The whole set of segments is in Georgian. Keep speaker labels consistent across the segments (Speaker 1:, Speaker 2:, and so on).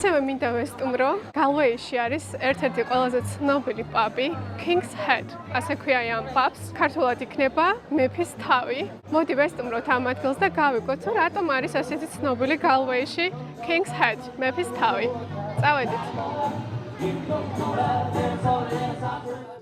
Speaker 1: მე მინდა ვესტუმრო, Galway-ში არის ერთ-ერთი ყველაზე ცნობილი პაბი, King's Head. ასე ქვია ამ პაბს. ქართულად იქნება მეფის თავი. მოდი ვესტუმროთ ამ ადგილს და გავიგოთ, რომ რატომ არის ასეთი ცნობილი Galway-ში King's Head, მეფის თავი. წავედით.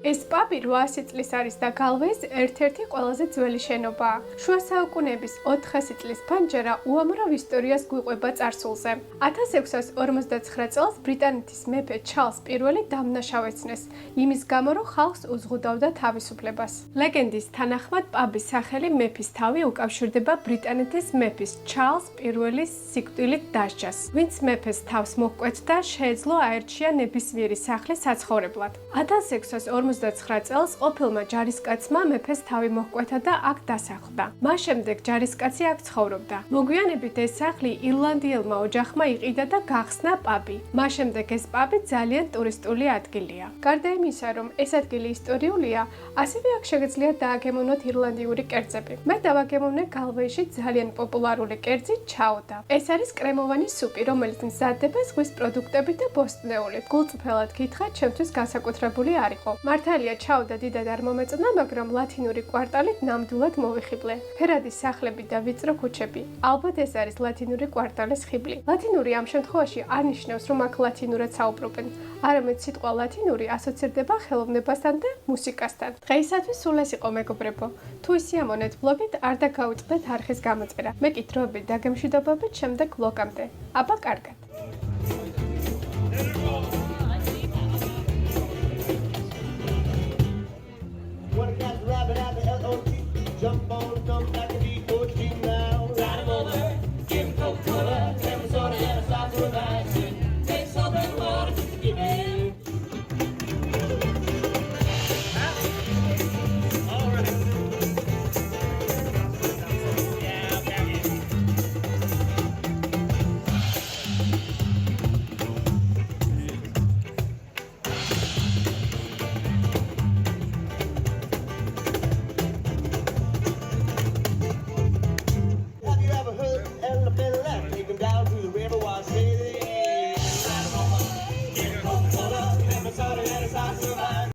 Speaker 1: ეს პაბი 800 წლის არის და Galway-ის ერთ-ერთი ყველაზე ძველი შენობაა. შუა საუკუნეების 400 წლის ფანჯარა უამრავ ისტორიას გვიყვება წარსულზე. 1659 წელს ბრიტანეთის მეფე ჩარლზ პირველი დამნაშავეცნეს, იმის გამო რომ ხალხს უზღუდავდა თავისუფლებას. ლეგენდის თანახმად პაბის სახელი მეფის თავი უკავშირდება ბრიტანეთის მეფის ჩარლზ პირველის სიკვდილით დასჯას, ვინც მეფეს თავს მოჰკვეთდა, შეეძლო აერჩია ნებისმიერი სახლი საცხოვრებლად. 1659 წელს ყოფილმა ჯარისკაცმა მეფეს თავი მოჰკვეთა და აქ დასახლდა. მას შემდეგ ჯარისკაცი აქ ცხოვრობდა. მოგვიანებით ეს სახლი ირლანდიელმა ოჯახმა იყიდა და გახსნა პაბი. მას შემდეგ ეს პაბი ძალიან ტურისტული ადგილია. გარდა იმისა, რომ ეს ადგილი ისტორიულია, ასევე აქ შეგიძლიათ დააგემოვნოთ ირლანდიური კერძები. მე დავაგემოვნე Galway-ში ძალიან პოპულარული კერძი ჩაოდა. ეს არის კრემოვანი სუპი, რომელიც მზადდება ზღვის პროდუქტებით და ბოსტნეულით. გულწრფელად გითხრათ, ჩემთვის განსაკუთრებული არ იყო. მართალია ჩაოდა დიდად არ მომეწონა, მაგრამ ლათინური კვარტალით ნამდვილად მოვიხიბლე. ფერადი სახლები და ვიწრო ქუჩები. ალბათ ეს არის ლათინური კვარტალის ხიბლი. ლათინური ამ შემთხვევაში არ ნიშნავს, რომ აქ ლათინურად საუბრობენ. არამედ სიტყვა ლათინური ასოცირდება ხელოვნებასთან და მუსიკასთან. დღეისათვის სულ ეს იყო მეგობრებო. თუ ისიამოვნეთ ბლოგით, არ დაგაუწყდეთ არხის გამოწერა. მე კი დროებით დაგემშვიდობებით შემდეგ ბლოგამდე. აბა კარგად.